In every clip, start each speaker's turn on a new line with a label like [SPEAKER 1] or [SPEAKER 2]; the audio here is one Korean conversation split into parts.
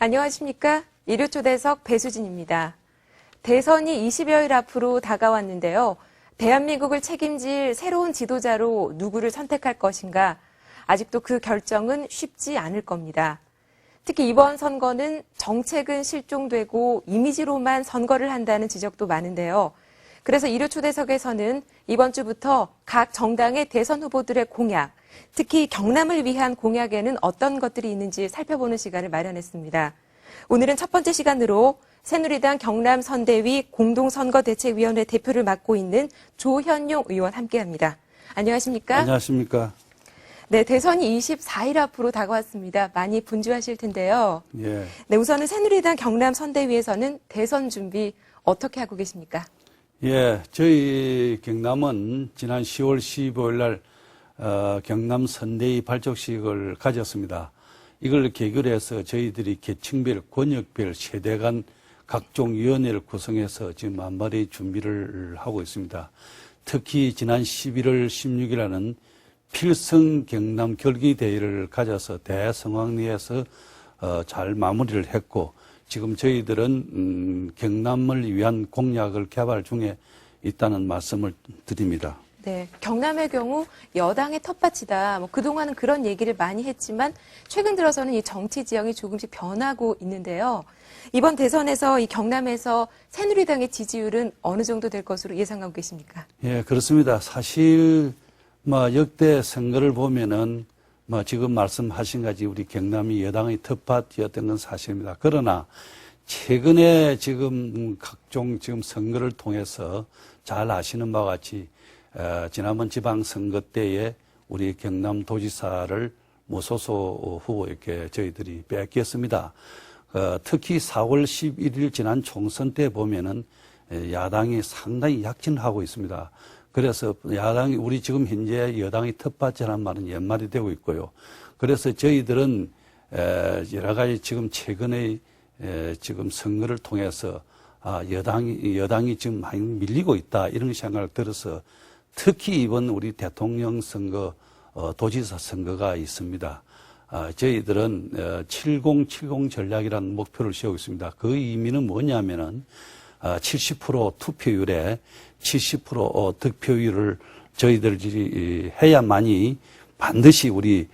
[SPEAKER 1] 안녕하십니까? 일요초대석 배수진입니다. 대선이 20여일 앞으로 다가왔는데요. 대한민국을 책임질 새로운 지도자로 누구를 선택할 것인가? 아직도 그 결정은 쉽지 않을 겁니다. 특히 이번 선거는 정책은 실종되고 이미지로만 선거를 한다는 지적도 많은데요. 그래서 일요초대석에서는 이번 주부터 각 정당의 대선 후보들의 공약, 특히 경남을 위한 공약에는 어떤 것들이 있는지 살펴보는 시간을 마련했습니다. 오늘은 첫 번째 시간으로 새누리당 경남 선대위 공동선거대책위원회 대표를 맡고 있는 조현용 의원 함께합니다. 안녕하십니까?
[SPEAKER 2] 안녕하십니까?
[SPEAKER 1] 네, 대선이 24일 앞으로 다가왔습니다. 많이 분주하실 텐데요.
[SPEAKER 2] 예.
[SPEAKER 1] 네, 우선은 새누리당 경남 선대위에서는 대선 준비 어떻게 하고 계십니까?
[SPEAKER 2] 예, 저희 경남은 지난 10월 15일 날 경남 선대위 발족식을 가졌습니다. 이걸 계기로 해서 저희들이 계층별, 권역별, 세대 간 각종 위원회를 구성해서 지금 만발히 준비를 하고 있습니다. 특히 지난 11월 16일에는 필성 경남 결기대회를 가져서 대성황리에서 잘 마무리를 했고, 지금 저희들은 경남을 위한 공약을 개발 중에 있다는 말씀을 드립니다.
[SPEAKER 1] 네, 경남의 경우 여당의 텃밭이다. 그동안은 그런 얘기를 많이 했지만 최근 들어서는 이 정치 지형이 조금씩 변하고 있는데요. 이번 대선에서 이 경남에서 새누리당의 지지율은 어느 정도 될 것으로 예상하고 계십니까?
[SPEAKER 2] 예, 그렇습니다. 사실 역대 선거를 보면은 지금 말씀하신 같이 우리 경남이 여당의 텃밭이었던 건 사실입니다. 그러나 최근에 지금 각종 지금 선거를 통해서 잘 아시는 바와 같이 지난번 지방선거 때에 우리 경남도지사를 무소속 후보 이렇게 저희들이 뺏겼습니다. 특히 4월 11일 지난 총선 때 보면은 야당이 상당히 약진하고 있습니다. 그래서 야당이 우리 지금 현재 여당의 텃밭이라는 말은 연말이 되고 있고요. 그래서 저희들은 여러 가지 지금 최근에 지금 선거를 통해서 여당이 지금 많이 밀리고 있다 이런 생각을 들어서 특히 이번 우리 대통령 선거, 도지사 선거가 있습니다. 저희들은 7070 전략이라는 목표를 세우고 있습니다. 그 의미는 뭐냐면은 70% 투표율에 70% 득표율을 저희들이 해야만이 반드시 우리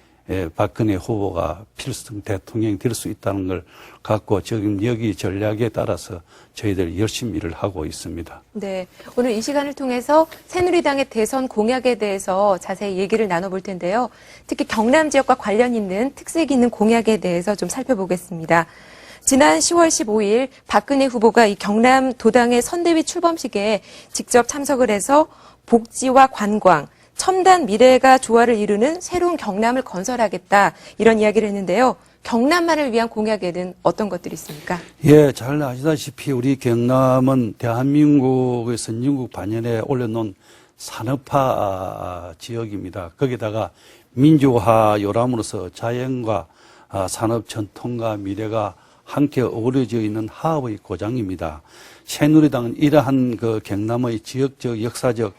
[SPEAKER 2] 박근혜 후보가 필승 대통령이 될 수 있다는 걸 갖고 지금 여기 전략에 따라서 저희들 열심히 일을 하고 있습니다.
[SPEAKER 1] 네, 오늘 이 시간을 통해서 새누리당의 대선 공약에 대해서 자세히 얘기를 나눠볼 텐데요. 특히 경남 지역과 관련 있는 특색 있는 공약에 대해서 좀 살펴보겠습니다. 지난 10월 15일 박근혜 후보가 이 경남 도당의 선대위 출범식에 직접 참석을 해서 복지와 관광, 첨단 미래가 조화를 이루는 새로운 경남을 건설하겠다 이런 이야기를 했는데요. 경남만을 위한 공약에는 어떤 것들이 있습니까?
[SPEAKER 2] 예, 잘 아시다시피 우리 경남은 대한민국의 선진국 반열에 올려놓은 산업화 지역입니다. 거기다가 민주화 요람으로서 자연과 산업 전통과 미래가 함께 어우러져 있는 화합의 고장입니다. 새누리당은 이러한 그 경남의 지역적, 역사적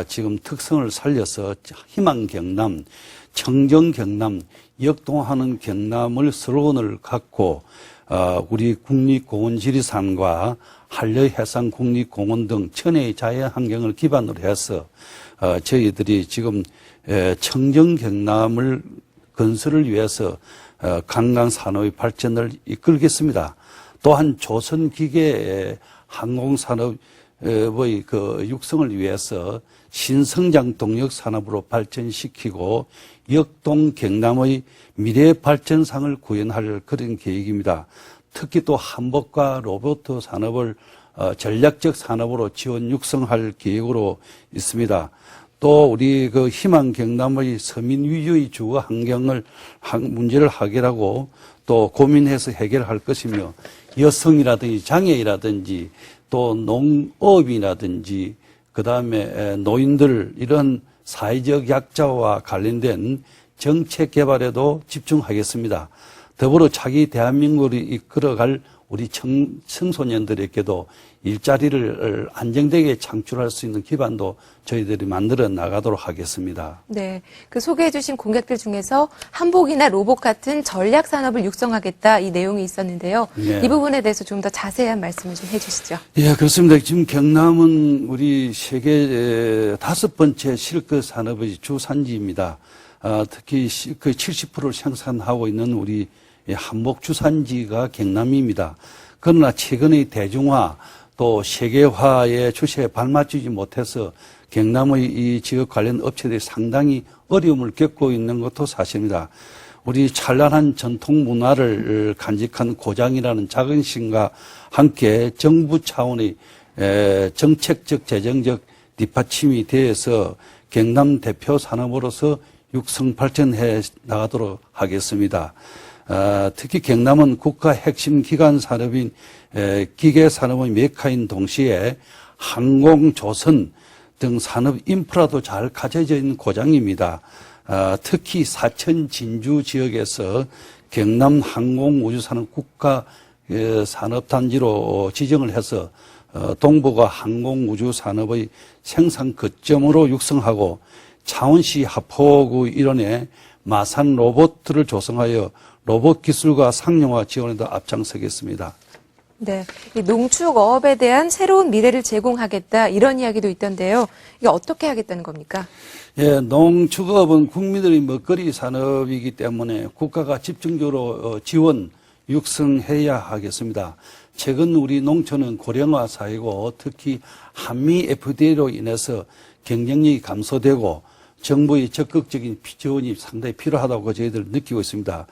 [SPEAKER 2] 지금 특성을 살려서 희망 경남, 청정 경남, 역동하는 경남을 슬로건을 갖고 우리 국립공원 지리산과 한려해상 국립공원 등 천혜의 자연 환경을 기반으로 해서 저희들이 지금 청정 경남을 건설을 위해서 관광 산업의 발전을 이끌겠습니다. 또한 조선기계 항공산업의 그 육성을 위해서 신성장 동력 산업으로 발전시키고 역동 경남의 미래 발전상을 구현할 그런 계획입니다. 특히 또 한복과 로봇 산업을 전략적 산업으로 지원 육성할 계획으로 있습니다. 또 우리 그 희망 경남의 서민 위주의 주거 환경을 문제를 해결하고 또 고민해서 해결할 것이며 여성이라든지 장애이라든지 또 농업이라든지 그다음에 노인들 이런 사회적 약자와 관련된 정책 개발에도 집중하겠습니다. 더불어 자기 대한민국을 이끌어갈 우리 청소년들에게도 일자리를 안정되게 창출할 수 있는 기반도 저희들이 만들어 나가도록 하겠습니다.
[SPEAKER 1] 네, 그 소개해 주신 공약들 중에서 한복이나 로봇 같은 전략 산업을 육성하겠다 이 내용이 있었는데요.
[SPEAKER 2] 네.
[SPEAKER 1] 이 부분에 대해서 좀 더 자세한 말씀을 좀 해주시죠.
[SPEAKER 2] 예, 그렇습니다. 지금 경남은 우리 세계 5번째 실크 산업의 주산지입니다. 특히 그 70%를 생산하고 있는 우리 한복 주산지가 경남입니다. 그러나 최근의 대중화 또 세계화의 추세에 발맞추지 못해서 경남의 이 지역 관련 업체들이 상당히 어려움을 겪고 있는 것도 사실입니다. 우리 찬란한 전통 문화를 간직한 고장이라는 자긍심과 함께 정부 차원의 정책적, 재정적 뒷받침이 되어서 경남 대표 산업으로서 육성 발전해 나가도록 하겠습니다. 특히 경남은 국가 핵심 기관 산업인 기계 산업의 메카인 동시에 항공, 조선 등 산업 인프라도 잘 갖춰져 있는 고장입니다. 특히 사천 진주 지역에서 경남 항공우주산업 국가 산업단지로 지정을 해서 동북아 항공우주산업의 생산 거점으로 육성하고 창원시 하포구 일원에 마산 로봇을 조성하여 로봇 기술과 상용화 지원에도 앞장서겠습니다.
[SPEAKER 1] 네, 이 농축어업에 대한 새로운 미래를 제공하겠다 이런 이야기도 있던데요. 이게 어떻게 하겠다는 겁니까?
[SPEAKER 2] 예, 농축업은 국민들의 먹거리 산업이기 때문에 국가가 집중적으로 지원, 육성해야 하겠습니다. 최근 우리 농촌은 고령화 사회고 특히 한미 FTA로 인해서 경쟁력이 감소되고 정부의 적극적인 지원이 상당히 필요하다고 저희들 느끼고 있습니다.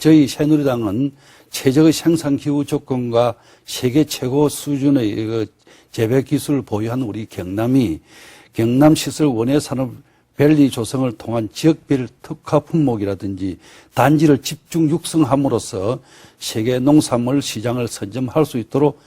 [SPEAKER 2] 저희 새누리당은 최적의 생산 기후 조건과 세계 최고 수준의 재배 기술을 보유한 우리 경남이 경남 시설 원예 산업 밸리 조성을 통한 지역별 특화 품목이라든지 단지를 집중 육성함으로써 세계 농산물 시장을 선점할 수 있도록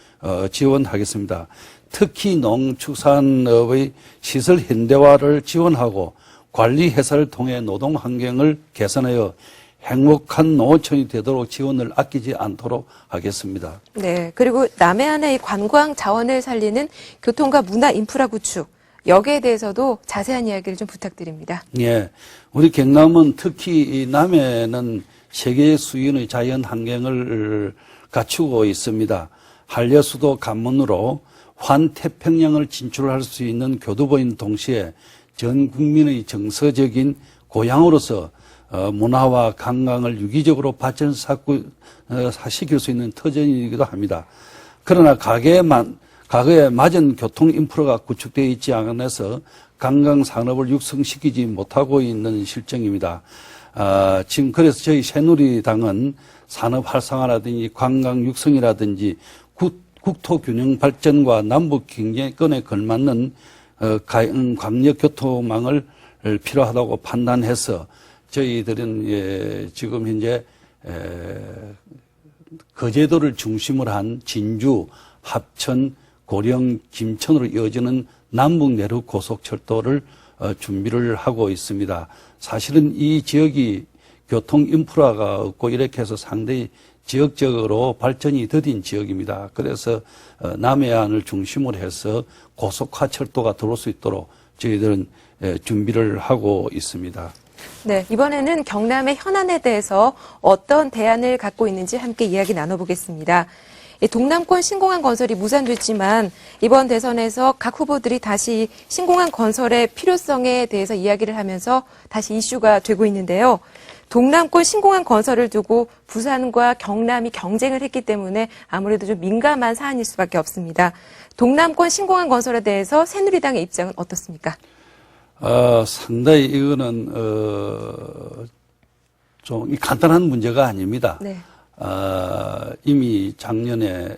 [SPEAKER 2] 지원하겠습니다. 특히 농축산업의 시설 현대화를 지원하고 관리 회사를 통해 노동 환경을 개선하여 행복한 농어촌이 되도록 지원을 아끼지 않도록 하겠습니다.
[SPEAKER 1] 네, 그리고 남해안의 관광 자원을 살리는 교통과 문화 인프라 구축, 여기에 대해서도 자세한 이야기를 좀 부탁드립니다.
[SPEAKER 2] 예, 우리 경남은 특히 이 남해는 세계 수준의 자연 환경을 갖추고 있습니다. 한려수도 관문으로 환태평양을 진출할 수 있는 교두보인 동시에 전 국민의 정서적인 고향으로서 문화와 관광을 유기적으로 발전시킬 수 있는 터전이기도 합니다. 그러나 가게에 맞은 교통 인프라가 구축되어 있지 않아서 관광 산업을 육성시키지 못하고 있는 실정입니다. 지금 그래서 저희 새누리당은 산업 활성화라든지 관광 육성이라든지 국토 균형 발전과 남북 경제권에 걸맞는 광역 교통망을 필요하다고 판단해서 저희들은 지금 현재 거제도를 중심으로 한 진주, 합천, 고령, 김천으로 이어지는 남북 내륙 고속철도를 준비를 하고 있습니다. 사실은 이 지역이 교통 인프라가 없고 이렇게 해서 상당히 지역적으로 발전이 더딘 지역입니다. 그래서 남해안을 중심으로 해서 고속화 철도가 들어올 수 있도록 저희들은 준비를 하고 있습니다.
[SPEAKER 1] 네, 이번에는 경남의 현안에 대해서 어떤 대안을 갖고 있는지 함께 이야기 나눠보겠습니다. 동남권 신공항 건설이 무산됐지만 이번 대선에서 각 후보들이 다시 신공항 건설의 필요성에 대해서 이야기를 하면서 다시 이슈가 되고 있는데요. 동남권 신공항 건설을 두고 부산과 경남이 경쟁을 했기 때문에 아무래도 좀 민감한 사안일 수밖에 없습니다. 동남권 신공항 건설에 대해서 새누리당의 입장은 어떻습니까?
[SPEAKER 2] 상당히 이거는 좀 간단한 문제가 아닙니다.
[SPEAKER 1] 네.
[SPEAKER 2] 이미 작년에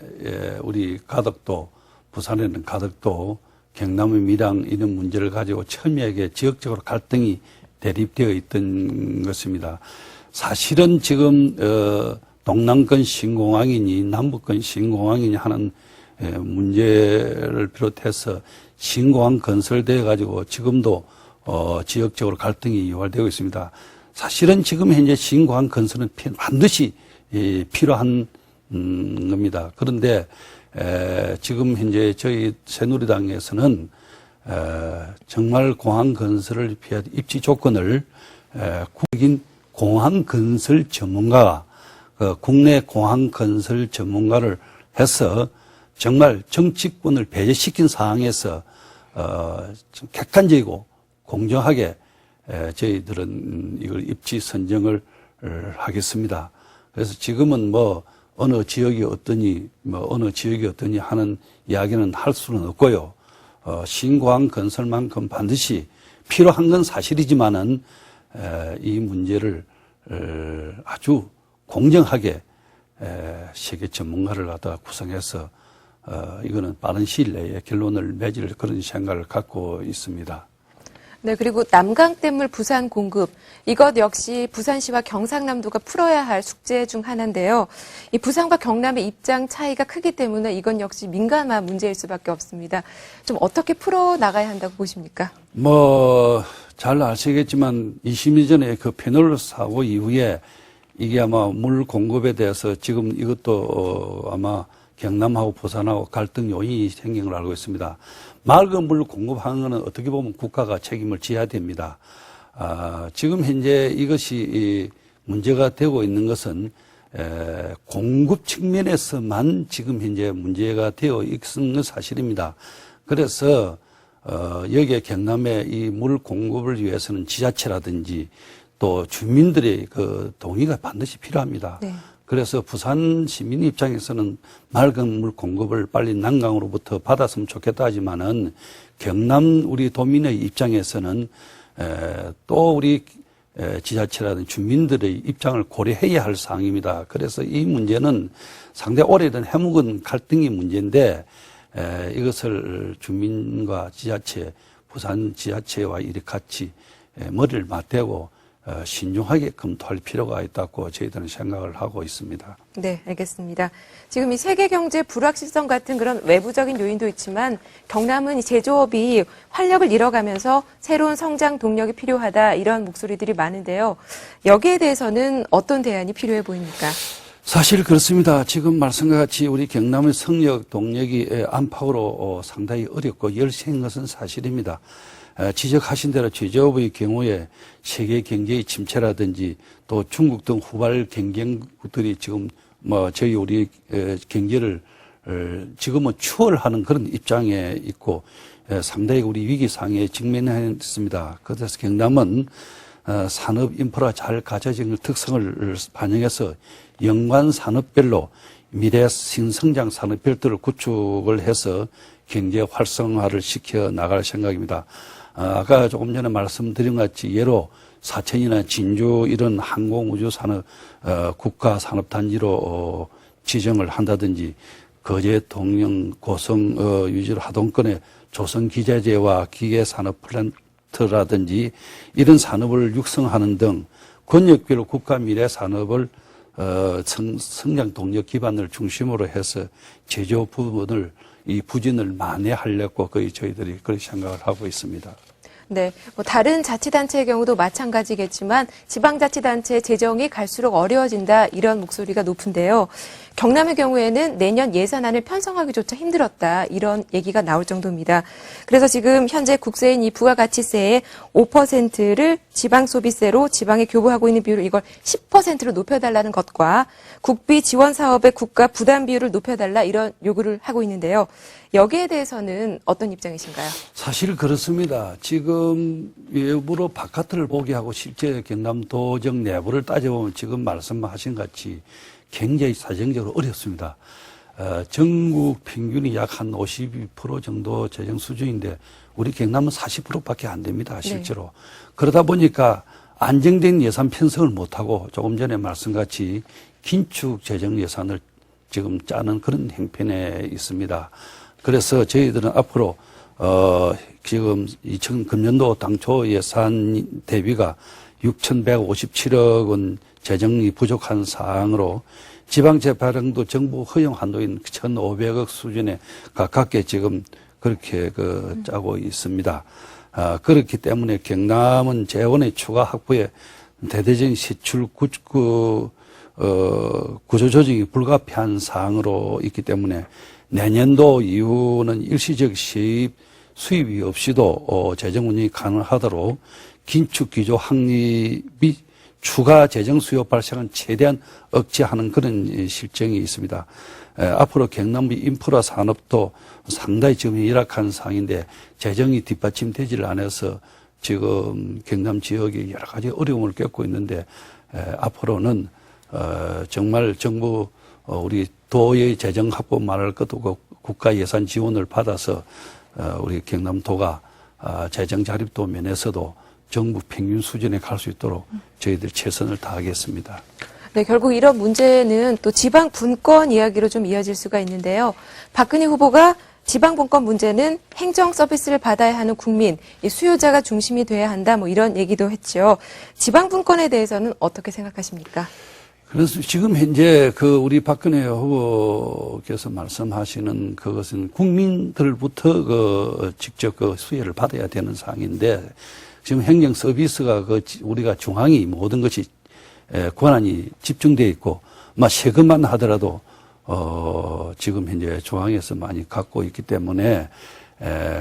[SPEAKER 2] 우리 가덕도, 부산에 있는 가덕도, 경남의 밀양 이런 문제를 가지고 첨예하게 지역적으로 갈등이 대립되어 있던 것입니다. 사실은 지금 동남권 신공항이니 남북권 신공항이니 하는 문제를 비롯해서 신공항 건설되어 가지고 지금도 지역적으로 갈등이 유발되고 있습니다. 사실은 지금 현재 신공항 건설은 반드시 필요한 겁니다. 그런데 지금 현재 저희 새누리당에서는 정말 공항 건설을 피한 입지 조건을 국인 공항 건설 전문가가 국내 공항 건설 전문가를 해서 정말 정치권을 배제시킨 상황에서 좀 객관적이고 공정하게 저희들은 이걸 입지 선정을 하겠습니다. 그래서 지금은 뭐 어느 지역이 어떠니 하는 이야기는 할 수는 없고요. 신공항 건설만큼 반드시 필요한 건 사실이지만은 이 문제를 아주 공정하게 세계 전문가를 갖다가 구성해서 이거는 빠른 시일 내에 결론을 맺을 그런 생각을 갖고 있습니다.
[SPEAKER 1] 네, 그리고 남강댐물 부산 공급, 이것 역시 부산시와 경상남도가 풀어야 할 숙제 중 하나인데요. 이 부산과 경남의 입장 차이가 크기 때문에 이건 역시 민감한 문제일 수밖에 없습니다. 좀 어떻게 풀어 나가야 한다고 보십니까?
[SPEAKER 2] 잘 아시겠지만 20년 전에 그 페놀 사고 이후에 이게 아마 물 공급에 대해서 지금 이것도 아마 경남하고 부산하고 갈등 요인이 생긴 걸 알고 있습니다. 맑은 물 공급하는 것은 어떻게 보면 국가가 책임을 져야 됩니다. 지금 현재 이것이 문제가 되고 있는 것은 공급 측면에서만 지금 현재 문제가 되어 있는 건 사실입니다. 그래서 여기에 경남에 이 물 공급을 위해서는 지자체라든지 또 주민들의 그 동의가 반드시 필요합니다. 네. 그래서 부산 시민 입장에서는 맑은 물 공급을 빨리 난강으로부터 받았으면 좋겠다 하지만은 경남 우리 도민의 입장에서는 또 우리 지자체라든지 주민들의 입장을 고려해야 할 사항입니다. 그래서 이 문제는 상당히 오래된 해묵은 갈등의 문제인데 이것을 주민과 지자체, 부산 지자체와 이렇게 같이 머리를 맞대고 신중하게 검토할 필요가 있다고 저희들은 생각을 하고 있습니다.
[SPEAKER 1] 네, 알겠습니다. 지금 이 세계 경제 불확실성 같은 그런 외부적인 요인도 있지만 경남은 이 제조업이 활력을 잃어가면서 새로운 성장 동력이 필요하다 이런 목소리들이 많은데요. 여기에 대해서는 어떤 대안이 필요해 보입니까?
[SPEAKER 2] 사실 그렇습니다. 지금 말씀과 같이 우리 경남의 성역 동력이 안팎으로 상당히 어렵고 열세인 것은 사실입니다. 지적하신 대로 제조업의 경우에 세계 경제의 침체라든지 또 중국 등 후발 경쟁국들이 지금 저희 우리 경제를 지금은 추월하는 그런 입장에 있고 상당히 우리 위기상에 직면했습니다. 그래서 경남은 산업 인프라 잘 갖춰진 특성을 반영해서 연관 산업별로 미래 신성장 산업별들을 구축을 해서 경제 활성화를 시켜 나갈 생각입니다. 아까 조금 전에 말씀드린 것 같이 예로 사천이나 진주 이런 항공우주산업 국가산업단지로 지정을 한다든지 거제, 동영, 고성 위주로 하동권의 조선기자재와 기계산업 플랜트라든지 이런 산업을 육성하는 등 권역별 국가 미래 산업을 성장 동력 기반을 중심으로 해서 제조 부분을 이 부진을 만회하려고 거의 저희들이 그렇게 생각을 하고 있습니다.
[SPEAKER 1] 네, 다른 자치단체의 경우도 마찬가지겠지만 지방자치단체 재정이 갈수록 어려워진다 이런 목소리가 높은데요. 경남의 경우에는 내년 예산안을 편성하기조차 힘들었다 이런 얘기가 나올 정도입니다. 그래서 지금 현재 국세인 이 부가가치세의 5%를 지방소비세로 지방에 교부하고 있는 비율을 이걸 10%로 높여달라는 것과 국비 지원 사업의 국가 부담 비율을 높여달라 이런 요구를 하고 있는데요. 여기에 대해서는 어떤 입장이신가요?
[SPEAKER 2] 사실 그렇습니다. 지금 외부로 바깥을 보게 하고 실제 경남도정 내부를 따져보면 지금 말씀하신 같이 굉장히 사정적으로 어렵습니다. 전국 평균이 약 한 52% 정도 재정 수준인데 우리 경남은 40%밖에 안 됩니다. 실제로. 네. 그러다 보니까 안정된 예산 편성을 못하고 조금 전에 말씀같이 긴축 재정 예산을 지금 짜는 그런 형편에 있습니다. 그래서 저희들은 앞으로 지금 2000금년도 당초 예산 대비가 6,157억 원 재정이 부족한 사항으로 지방재파령도 정부 허용 한도인 1,500억 수준에 가깝게 지금 그렇게 짜고 있습니다. 그렇기 때문에 경남은 재원의 추가 확보에 대대적인 세출 구조조정이 불가피한 사항으로 있기 때문에 내년도 이후는 일시적 수입이 없이도 재정 운영이 가능하도록 긴축 기조 확립 및 추가 재정 수요 발생은 최대한 억제하는 그런 실정이 있습니다. 앞으로 경남부 인프라 산업도 상당히 지금 열악한 상황인데 재정이 뒷받침되지를 않아서 지금 경남 지역이 여러 가지 어려움을 겪고 있는데 앞으로는 정말 정부 우리 도의 재정 확보 말할 것도 없고 국가 예산 지원을 받아서 우리 경남도가 재정 자립도 면에서도 정부 평균 수준에 갈 수 있도록 저희들 최선을 다하겠습니다.
[SPEAKER 1] 네, 결국 이런 문제는 또 지방 분권 이야기로 좀 이어질 수가 있는데요. 박근혜 후보가 지방 분권 문제는 행정 서비스를 받아야 하는 국민, 이 수요자가 중심이 돼야 한다, 뭐 이런 얘기도 했죠. 지방 분권에 대해서는 어떻게 생각하십니까?
[SPEAKER 2] 그래서 지금 현재 우리 박근혜 후보께서 말씀하시는 그것은 국민들부터 직접 수혜를 받아야 되는 사항인데 지금 행정 서비스가 우리가 중앙이 모든 것이 권한이 집중되어 있고, 세금만 하더라도, 지금 현재 중앙에서 많이 갖고 있기 때문에,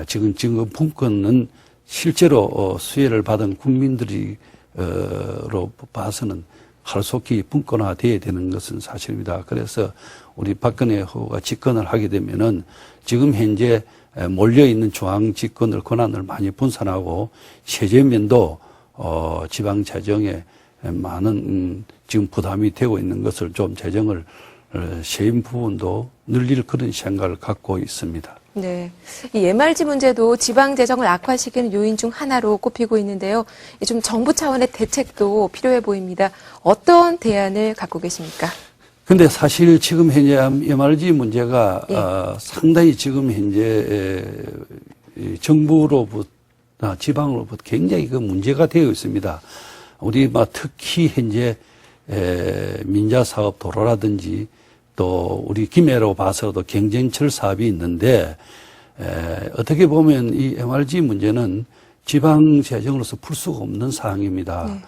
[SPEAKER 2] 지금 분권은 실제로 수혜를 받은 국민들이, 로 봐서는 하루속히 분권화되어야 되는 것은 사실입니다. 그래서 우리 박근혜 후보가 집권을 하게 되면은 지금 현재 몰려있는 중앙 집권을 권한을 많이 분산하고 세제면도, 지방 재정에 많은 지금 부담이 되고 있는 것을 좀 재정을 세임 부분도 늘릴 그런 생각을 갖고 있습니다.
[SPEAKER 1] 네. 이 MRG 문제도 지방 재정을 악화시키는 요인 중 하나로 꼽히고 있는데요. 좀 정부 차원의 대책도 필요해 보입니다. 어떤 대안을 갖고 계십니까?
[SPEAKER 2] 근데 사실 지금 현재 MRG 문제가 상당히 지금 현재 정부로부터 지방으로부터 굉장히 문제가 되어 있습니다. 우리 특히 현재 민자 사업 도로라든지 또 우리 김해로 봐서도 경쟁철 사업이 있는데 어떻게 보면 이 MRG 문제는 지방 재정으로서 풀 수가 없는 사항입니다. 네.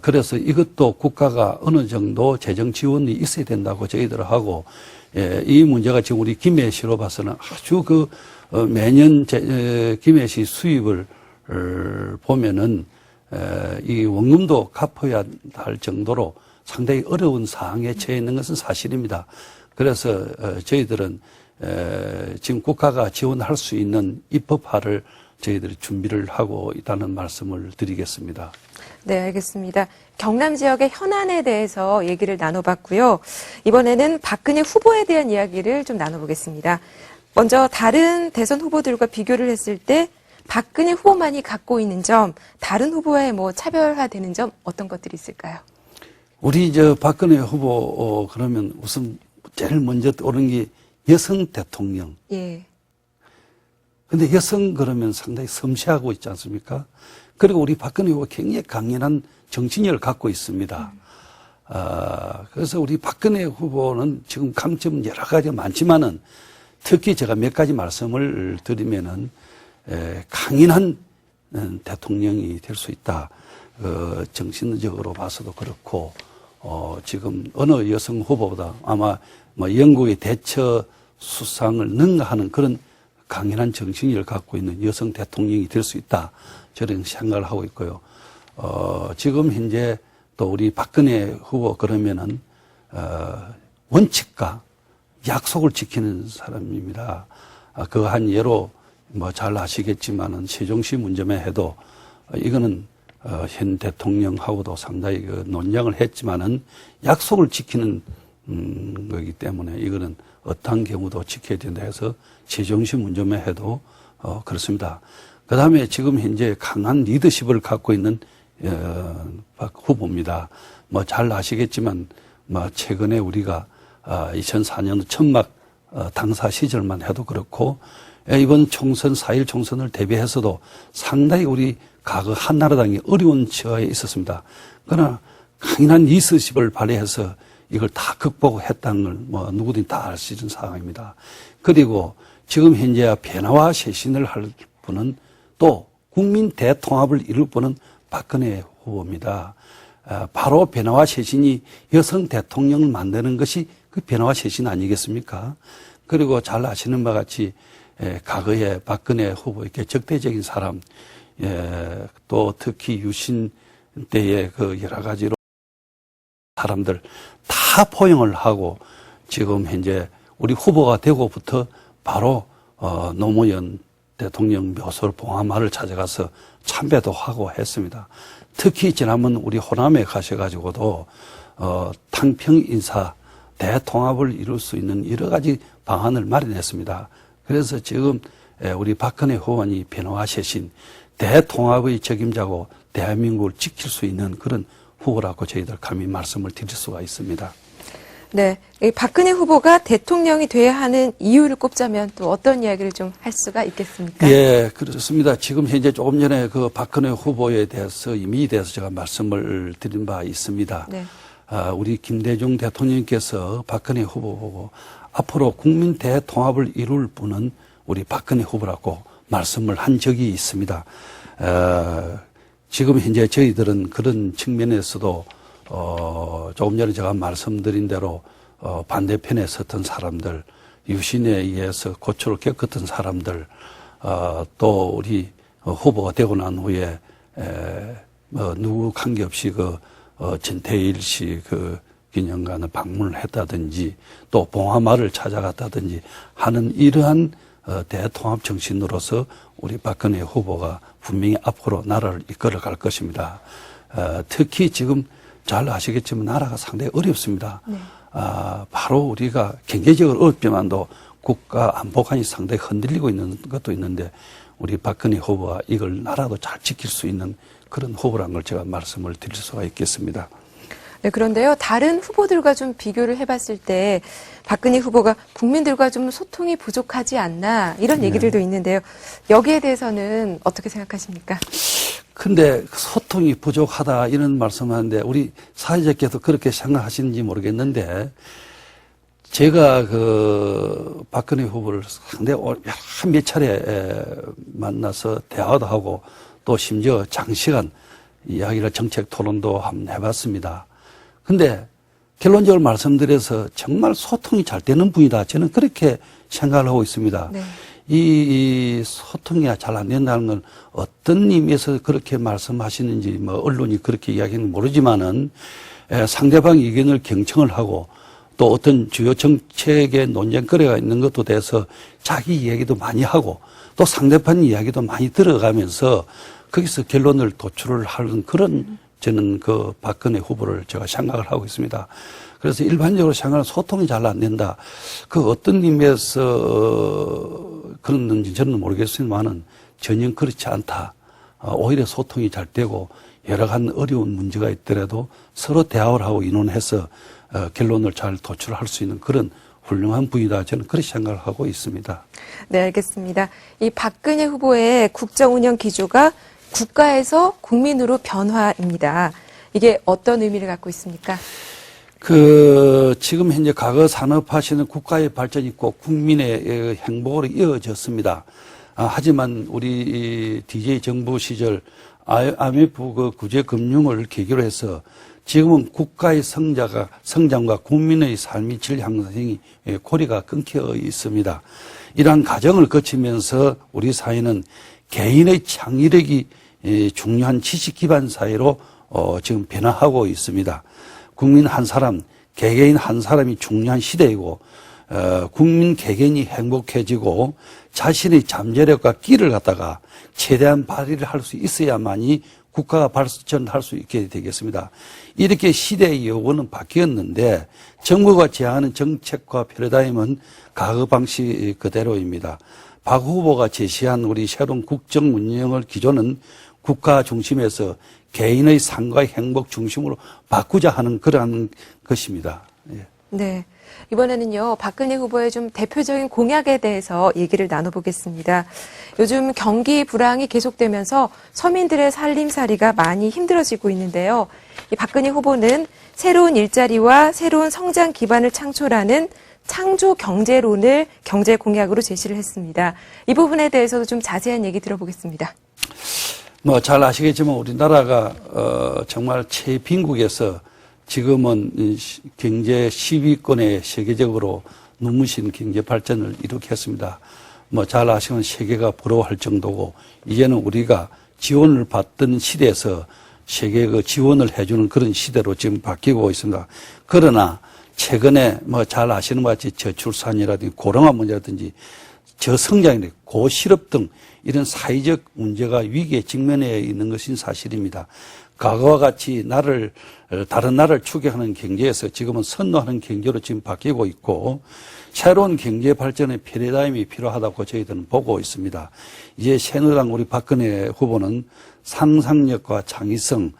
[SPEAKER 2] 그래서 이것도 국가가 어느 정도 재정 지원이 있어야 된다고 저희들 하고 이 문제가 지금 우리 김해시로 봐서는 아주 매년 김해시 수입을 보면은 이 원금도 갚아야 할 정도로 상당히 어려운 상황에 처해 있는 것은 사실입니다. 그래서 저희들은 지금 국가가 지원할 수 있는 입법화를 저희들이 준비를 하고 있다는 말씀을 드리겠습니다.
[SPEAKER 1] 네, 알겠습니다. 경남 지역의 현안에 대해서 얘기를 나눠봤고요. 이번에는 박근혜 후보에 대한 이야기를 좀 나눠보겠습니다. 먼저 다른 대선 후보들과 비교를 했을 때 박근혜 후보만이 갖고 있는 점, 다른 후보와의 차별화되는 점 어떤 것들이 있을까요?
[SPEAKER 2] 우리 박근혜 후보 그러면 우선 제일 먼저 떠오르는 게 여성 대통령.
[SPEAKER 1] 예.
[SPEAKER 2] 근데 여성 그러면 상당히 섬세하고 있지 않습니까? 그리고 우리 박근혜 후보가 굉장히 강인한 정신력을 갖고 있습니다. 그래서 우리 박근혜 후보는 지금 강점은 여러 가지가 많지만은 특히 제가 몇 가지 말씀을 드리면은 강인한 대통령이 될 수 있다. 정신적으로 봐서도 그렇고, 지금 어느 여성 후보보다 아마 영국의 대처 수상을 능가하는 그런 강인한 정신을 갖고 있는 여성 대통령이 될 수 있다. 저런 생각을 하고 있고요. 지금 현재 또 우리 박근혜 후보 그러면은, 원칙과 약속을 지키는 사람입니다. 그 한 예로 잘 아시겠지만은 세종시 문제만 해도 이거는 현 대통령하고도 상당히 논쟁을 했지만은 약속을 지키는 거기 때문에 이거는 어떠한 경우도 지켜야 된다 해서 세종시 문제만 해도 그렇습니다. 그 다음에 지금 현재 강한 리더십을 갖고 있는 박 후보입니다. 잘 아시겠지만 최근에 우리가 2004년 천막 당사 시절만 해도 그렇고 이번 총선 4.1 총선을 대비해서도 상당히 우리 과거 한나라당이 어려운 처해에 있었습니다. 그러나 강인한 리더십을 발휘해서 이걸 다 극복했다는 걸 누구든지 다 알 수 있는 상황입니다. 그리고 지금 현재 변화와 쇄신을 할 분은 또 국민 대통합을 이룰 분은 박근혜 후보입니다. 바로 변화와 쇄신이 여성 대통령을 만드는 것이 그 변화와 쇄신 아니겠습니까? 그리고 잘 아시는 바와 같이 과거에 박근혜 후보에게 적대적인 사람, 또 특히 유신 때의 그 여러 가지로 사람들 다 포용을 하고 지금 현재 우리 후보가 되고부터 바로 노무현 대통령 묘소를 봉하마을 찾아가서 참배도 하고 했습니다. 특히 지난번 우리 호남에 가셔가지고도 탕평 인사 대통합을 이룰 수 있는 여러 가지 방안을 마련했습니다. 그래서 지금 우리 박근혜 후보니 변화와 쇄신 대통합의 책임자고 대한민국을 지킬 수 있는 그런 후보라고 저희들 감히 말씀을 드릴 수가 있습니다.
[SPEAKER 1] 네, 이 박근혜 후보가 대통령이 돼야 하는 이유를 꼽자면 또 어떤 이야기를 좀 할 수가 있겠습니까?
[SPEAKER 2] 예, 그렇습니다. 지금 현재 조금 전에 그 박근혜 후보에 대해서 이미에 대해서 제가 말씀을 드린 바 있습니다.
[SPEAKER 1] 네.
[SPEAKER 2] 우리 김대중 대통령께서 박근혜 후보 보고 앞으로 국민 대통합을 이룰 분은 우리 박근혜 후보라고 말씀을 한 적이 있습니다. 지금 현재 저희들은 그런 측면에서도 조금 전에 제가 말씀드린 대로 반대편에 섰던 사람들, 유신에 의해서 고초를 겪었던 사람들, 또 우리 후보가 되고 난 후에 누구 관계없이 전태일 씨 기념관을 방문을 했다든지 또 봉하마을을 찾아갔다든지 하는 이러한 대통합 정신으로서 우리 박근혜 후보가 분명히 앞으로 나라를 이끌어 갈 것입니다. 특히 지금 잘 아시겠지만 나라가 상당히 어렵습니다.
[SPEAKER 1] 네.
[SPEAKER 2] 바로 우리가 경제적으로 어렵지만도 국가 안보관이 상당히 흔들리고 있는 것도 있는데 우리 박근혜 후보가 이걸 나라도 잘 지킬 수 있는 그런 후보라는 걸 제가 말씀을 드릴 수가 있겠습니다.
[SPEAKER 1] 네, 그런데요, 다른 후보들과 좀 비교를 해봤을 때 박근혜 후보가 국민들과 좀 소통이 부족하지 않나 이런 얘기들도 있는데요. 여기에 대해서는 어떻게 생각하십니까?
[SPEAKER 2] 근데 소통이 부족하다 이런 말씀하는데 우리 사회자께서 그렇게 생각하시는지 모르겠는데 제가 박근혜 후보를 상당히 몇 차례 만나서 대화도 하고 또 심지어 장시간 이야기를 정책 토론도 한번 해봤습니다. 근데 결론적으로 말씀드려서 정말 소통이 잘 되는 분이다. 저는 그렇게 생각을 하고 있습니다. 네. 이 소통이 잘 안 된다는 건 어떤 의미에서 그렇게 말씀하시는지 언론이 그렇게 이야기는 모르지만은 상대방 의견을 경청을 하고 또 어떤 주요 정책의 논쟁거리가 있는 것도 돼서 자기 이야기도 많이 하고 또 상대방 이야기도 많이 들어가면서 거기서 결론을 도출을 하는 그런 저는 박근혜 후보를 제가 생각을 하고 있습니다. 그래서 일반적으로 생각하는 소통이 잘 안 된다. 어떤 의미에서 그랬는지 저는 모르겠지만은 전혀 그렇지 않다. 오히려 소통이 잘 되고 여러 가지 어려운 문제가 있더라도 서로 대화를 하고 의논해서 결론을 잘 도출할 수 있는 그런 훌륭한 분이다. 저는 그렇게 생각을 하고 있습니다.
[SPEAKER 1] 네, 알겠습니다. 이 박근혜 후보의 국정 운영 기조가 국가에서 국민으로 변화입니다. 이게 어떤 의미를 갖고 있습니까?
[SPEAKER 2] 지금 현재 과거 산업화시는 국가의 발전이 꼭 국민의 행복으로 이어졌습니다. 하지만 우리 DJ 정부 시절 IMF 구제금융을 계기로 해서 지금은 국가의 성장과 국민의 삶의 질 향상이 고리가 끊겨 있습니다. 이러한 과정을 거치면서 우리 사회는 개인의 창의력이 중요한 지식 기반 사회로 지금 변화하고 있습니다. 국민 한 사람, 개개인 한 사람이 중요한 시대이고 국민 개개인이 행복해지고 자신의 잠재력과 끼를 갖다가 최대한 발휘를 할 수 있어야만이 국가가 발전할 수 있게 되겠습니다. 이렇게 시대의 요구는 바뀌었는데 정부가 제안하는 정책과 패러다임은 과거 방식 그대로입니다. 박 후보가 제시한 우리 새로운 국정 운영을 기조는 국가 중심에서 개인의 삶과 행복 중심으로 바꾸자 하는 그러한 것입니다. 예.
[SPEAKER 1] 네. 이번에는요, 박근혜 후보의 좀 대표적인 공약에 대해서 얘기를 나눠보겠습니다. 요즘 경기 불황이 계속되면서 서민들의 살림살이가 많이 힘들어지고 있는데요. 이 박근혜 후보는 새로운 일자리와 새로운 성장 기반을 창출하는 창조 경제론을 경제 공약으로 제시를 했습니다. 이 부분에 대해서도 좀 자세한 얘기 들어보겠습니다.
[SPEAKER 2] 뭐 잘 아시겠지만 우리나라가 정말 최빈국에서 지금은 경제 10위권에 세계적으로 눈부신 경제 발전을 이룩했습니다. 뭐 잘 아시면 세계가 부러워할 정도고 이제는 우리가 지원을 받던 시대에서 세계 그 지원을 해주는 그런 시대로 지금 바뀌고 있습니다. 그러나 최근에 뭐 잘 아시는 것 같이 저출산이라든지 고령화 문제라든지 저성장이라든지 고실업 등 이런 사회적 문제가 위기에 직면해 있는 것은 사실입니다. 과거와 같이 다른 나라를 추격하는 경제에서 지금은 선도하는 경제로 지금 바뀌고 있고 새로운 경제 발전의 패러다임이 필요하다고 저희들은 보고 있습니다. 이제 새누리당 우리 박근혜 후보는 상상력과 창의성,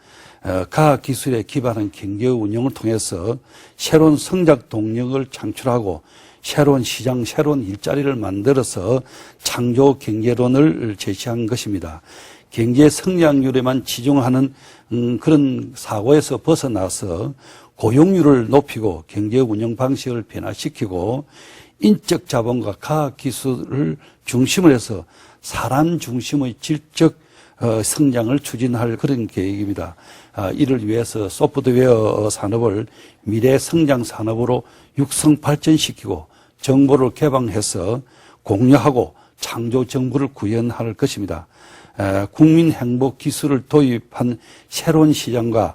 [SPEAKER 2] 과학기술에 기반한 경제 운영을 통해서 새로운 성장 동력을 창출하고 새로운 시장, 새로운 일자리를 만들어서 창조 경제론을 제시한 것입니다. 경제 성장률에만 치중하는 그런 사고에서 벗어나서 고용률을 높이고 경제 운영 방식을 변화시키고 인적 자본과 과학 기술을 중심으로 해서 사람 중심의 질적 성장을 추진할 그런 계획입니다. 이를 위해서 소프트웨어 산업을 미래 성장 산업으로 육성 발전시키고 정보를 개방해서 공유하고 창조 정부를 구현할 것입니다. 국민 행복 기술을 도입한 새로운 시장과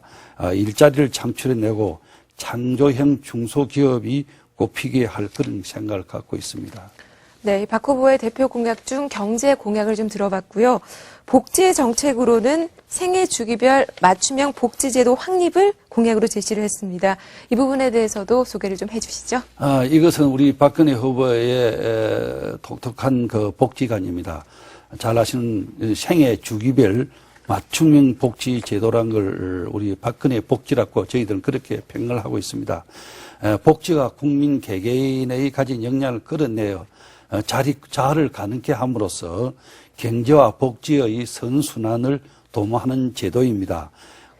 [SPEAKER 2] 일자리를 창출해내고 창조형 중소기업이 꼽히게 할 그런 생각을 갖고 있습니다.
[SPEAKER 1] 네, 박 후보의 대표 공약 중 경제 공약을 좀 들어봤고요. 복지 정책으로는 생애 주기별 맞춤형 복지제도 확립을 공약으로 제시를 했습니다. 이 부분에 대해서도 소개를 좀 해주시죠.
[SPEAKER 2] 이것은 우리 박근혜 후보의 독특한 그 복지관입니다. 잘 아시는 생애 주기별 맞춤형 복지 제도란 걸 우리 박근혜 복지라고 저희들은 그렇게 평을 하고 있습니다. 복지가 국민 개개인의 가진 역량을 끌어내어 자아를 가능케 함으로써 경제와 복지의 선순환을 도모하는 제도입니다.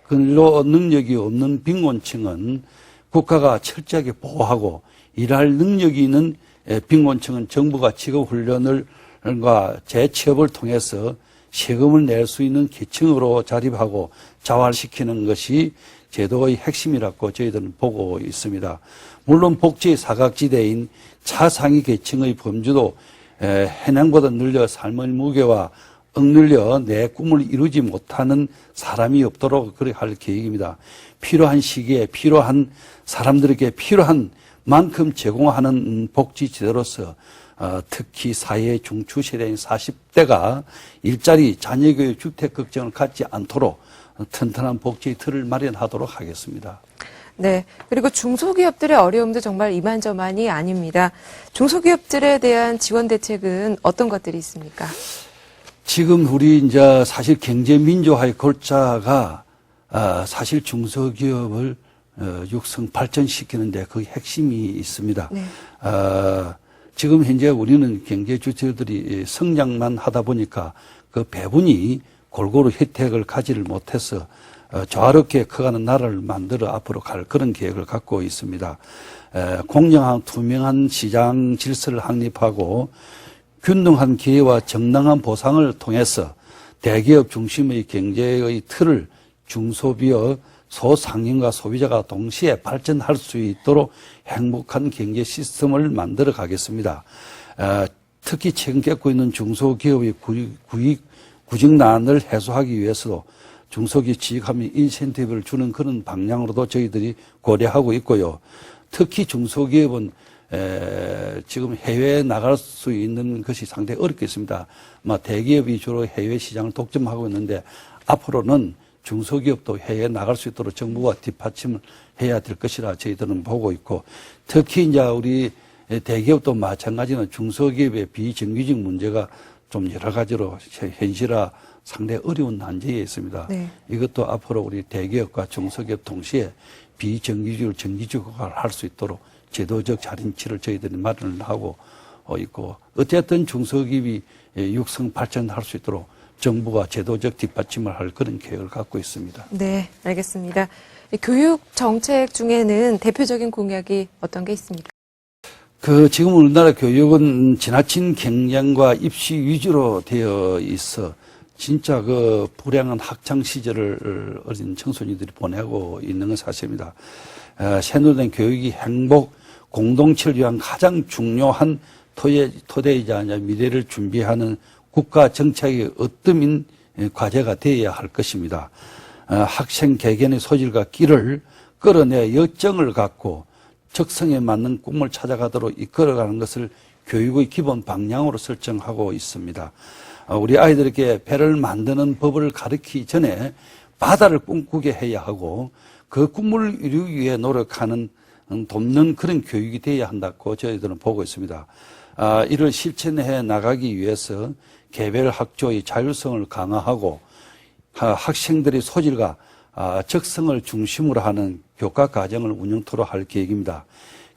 [SPEAKER 2] 근로 능력이 없는 빈곤층은 국가가 철저하게 보호하고 일할 능력이 있는 빈곤층은 정부가 직업훈련과 재취업을 통해서 세금을 낼 수 있는 계층으로 자립하고 자활시키는 것이 제도의 핵심이라고 저희들은 보고 있습니다. 물론 복지의 사각지대인 차상위 계층의 범주도 해낭보다 늘려 삶의 무게와 억눌려 내 꿈을 이루지 못하는 사람이 없도록 그렇게 할 계획입니다. 필요한 시기에 필요한 사람들에게 필요한 만큼 제공하는 복지 제도로서 특히 사회 중추세대인 40대가 일자리, 자녀교육, 주택 걱정을 갖지 않도록 튼튼한 복지 틀을 마련하도록 하겠습니다.
[SPEAKER 1] 네. 그리고 중소기업들의 어려움도 정말 이만저만이 아닙니다. 중소기업들에 대한 지원 대책은 어떤 것들이 있습니까?
[SPEAKER 2] 지금 우리 이제 사실 경제 민주화의 골자가 사실 중소기업을 육성 발전시키는데 그 핵심이 있습니다.
[SPEAKER 1] 네.
[SPEAKER 2] 지금 현재 우리는 경제 주체들이 성장만 하다 보니까 그 배분이 골고루 혜택을 가지를 못해서 조화롭게 커가는 나라를 만들어 앞으로 갈 그런 계획을 갖고 있습니다. 공정한 투명한 시장 질서를 확립하고 균등한 기회와 정당한 보상을 통해서 대기업 중심의 경제의 틀을 중소기업, 소상인과 소비자가 동시에 발전할 수 있도록 행복한 경제 시스템을 만들어 가겠습니다. 특히 최근 겪고 있는 중소기업의 구직난을 해소하기 위해서도 중소기업 취직하면 인센티브를 주는 그런 방향으로도 저희들이 고려하고 있고요. 특히 중소기업은 지금 해외에 나갈 수 있는 것이 상당히 어렵겠습니다. 대기업이 주로 해외 시장을 독점하고 있는데 앞으로는 중소기업도 해외에 나갈 수 있도록 정부가 뒷받침을 해야 될 것이라 저희들은 보고 있고 특히 이제 우리 대기업도 마찬가지로 중소기업의 비정규직 문제가 좀 여러 가지로 현실화 상당히 어려운 난제에 있습니다.
[SPEAKER 1] 네.
[SPEAKER 2] 이것도 앞으로 우리 대기업과 중소기업 동시에 비정규직을 정규직화를 할 수 있도록 제도적 자린치를 저희들이 마련을 하고 있고 어쨌든 중소기업이 육성 발전할 수 있도록 정부가 제도적 뒷받침을 할 그런 계획을 갖고 있습니다.
[SPEAKER 1] 네, 알겠습니다. 교육 정책 중에는 대표적인 공약이 어떤 게 있습니까?
[SPEAKER 2] 지금 우리나라 교육은 지나친 경쟁과 입시 위주로 되어 있어 진짜 그 불행한 학창 시절을 어린 청소년들이 보내고 있는 건 사실입니다. 새누리당 교육이 행복, 공동체를 위한 가장 중요한 토대이자 미래를 준비하는 국가 정책의 으뜸인 과제가 되어야 할 것입니다. 학생 개개인의 소질과 끼를 끌어내 열정을 갖고 적성에 맞는 꿈을 찾아가도록 이끌어가는 것을 교육의 기본 방향으로 설정하고 있습니다. 우리 아이들에게 배를 만드는 법을 가르치기 전에 바다를 꿈꾸게 해야 하고 그 꿈을 이루기 위해 노력하는 돕는 그런 교육이 되어야 한다고 저희들은 보고 있습니다. 이를 실천해 나가기 위해서 개별 학조의 자율성을 강화하고 학생들의 소질과 적성을 중심으로 하는 교과 과정을 운영토록 할 계획입니다.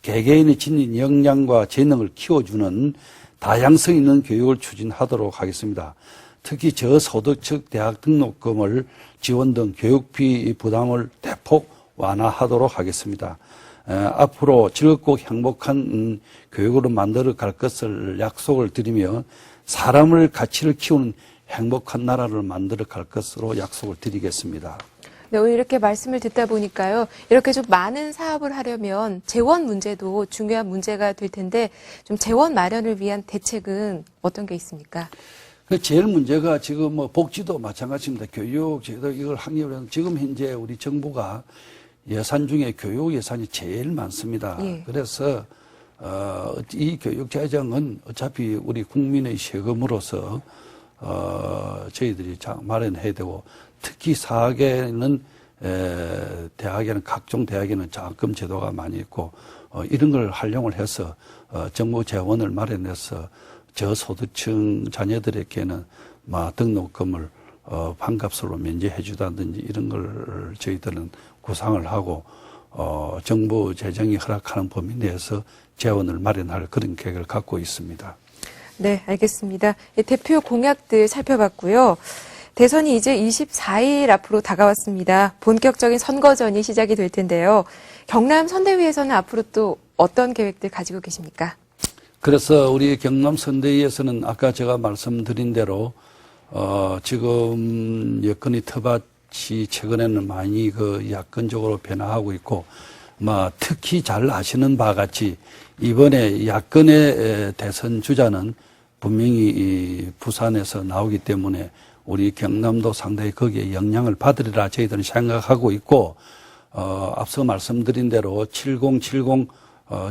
[SPEAKER 2] 개개인의 지닌 역량과 재능을 키워주는 다양성 있는 교육을 추진하도록 하겠습니다. 특히 저소득층 대학 등록금을 지원 등 교육비 부담을 대폭 완화하도록 하겠습니다. 앞으로 즐겁고 행복한 교육으로 만들어 갈 것을 약속을 드리며 사람을 가치를 키우는 행복한 나라를 만들어 갈 것으로 약속을 드리겠습니다.
[SPEAKER 1] 네, 오늘 이렇게 말씀을 듣다 보니까요. 이렇게 좀 많은 사업을 하려면 재원 문제도 중요한 문제가 될 텐데 좀 재원 마련을 위한 대책은 어떤 게 있습니까?
[SPEAKER 2] 제일 문제가 지금 뭐 복지도 마찬가지입니다. 교육 제도 이걸 하기 위해서 지금 현재 우리 정부가 예산 중에 교육 예산이 제일 많습니다.
[SPEAKER 1] 예.
[SPEAKER 2] 그래서 이 교육 재정은 어차피 우리 국민의 세금으로서 저희들이 마련해야 되고 특히 사학에는 대학에는 각종 대학에는 장학금 제도가 많이 있고 이런 걸 활용을 해서 정부 재원을 마련해서 저소득층 자녀들에게는 등록금을 반값으로 면제해 주다든지 이런 걸 저희들은 구상을 하고 정부 재정이 허락하는 범위 내에서 재원을 마련할 그런 계획을 갖고 있습니다.
[SPEAKER 1] 네, 알겠습니다. 대표 공약들 살펴봤고요. 대선이 이제 24일 앞으로 다가왔습니다. 본격적인 선거전이 시작이 될 텐데요. 경남 선대위에서는 앞으로 또 어떤 계획들 가지고 계십니까?
[SPEAKER 2] 그래서 우리 경남 선대위에서는 아까 제가 말씀드린 대로 지금 여건이 텃밭이 최근에는 많이 그 야권적으로 변화하고 있고 특히 잘 아시는 바와 같이 이번에 야권의 대선 주자는 분명히 이 부산에서 나오기 때문에 우리 경남도 상당히 거기에 영향을 받으리라 저희들은 생각하고 있고 앞서 말씀드린 대로 7070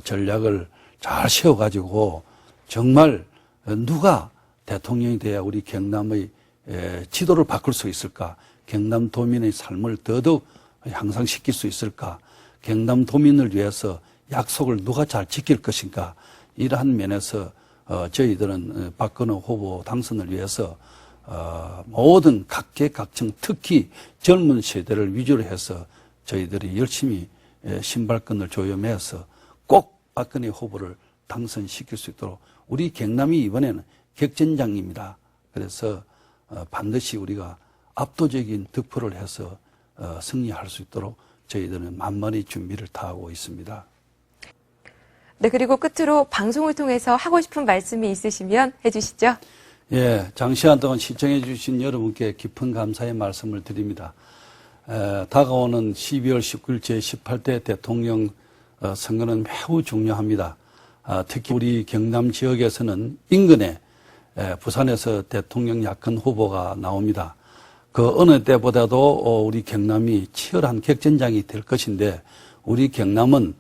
[SPEAKER 2] 전략을 잘 세워가지고 정말 누가 대통령이 돼야 우리 경남의 지도를 바꿀 수 있을까? 경남 도민의 삶을 더더욱 향상시킬 수 있을까? 경남 도민을 위해서 약속을 누가 잘 지킬 것인가? 이러한 면에서 저희들은 박근혜 후보 당선을 위해서 모든 각계각층 특히 젊은 세대를 위주로 해서 저희들이 열심히 신발끈을 조여매서 꼭 박근혜 후보를 당선시킬 수 있도록 우리 경남이 이번에는 격전장입니다. 그래서 반드시 우리가 압도적인 득표를 해서 승리할 수 있도록 저희들은 만만히 준비를 다하고 있습니다.
[SPEAKER 1] 네, 그리고 끝으로 방송을 통해서 하고 싶은 말씀이 있으시면 해주시죠.
[SPEAKER 2] 예, 장시간 동안 시청해 주신 여러분께 깊은 감사의 말씀을 드립니다. 다가오는 12월 19일 제18대 대통령 선거는 매우 중요합니다. 특히 우리 경남 지역에서는 인근에 부산에서 대통령 야권 후보가 나옵니다. 그 어느 때보다도 우리 경남이 치열한 격전장이 될 것인데 우리 경남은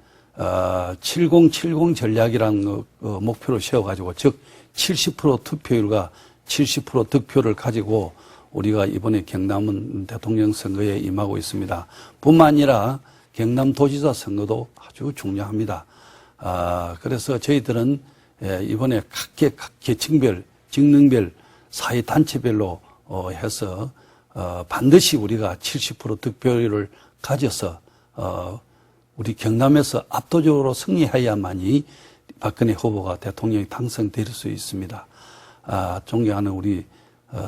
[SPEAKER 2] 7070 전략이라는 목표를 세워가지고 즉 70% 투표율과 70% 득표를 가지고 우리가 이번에 경남은 대통령 선거에 임하고 있습니다. 뿐만 아니라 경남도지사 선거도 아주 중요합니다. 그래서 저희들은 이번에 각 계층별, 직능별, 사회단체별로 해서 반드시 우리가 70% 득표율을 가져서 우리 경남에서 압도적으로 승리해야만이 박근혜 후보가 대통령이 당선될 수 있습니다. 존경하는 우리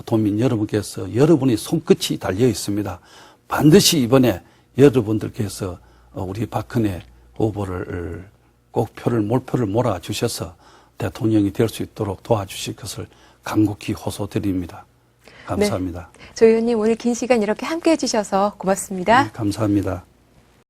[SPEAKER 2] 도민 여러분께서 여러분의 손끝이 달려 있습니다. 반드시 이번에 여러분들께서 우리 박근혜 후보를 꼭 몰표를 몰아주셔서 대통령이 될 수 있도록 도와주실 것을 간곡히 호소드립니다. 감사합니다.
[SPEAKER 1] 조 의원님 오늘 긴 시간 이렇게 함께 해주셔서 고맙습니다.
[SPEAKER 2] 감사합니다.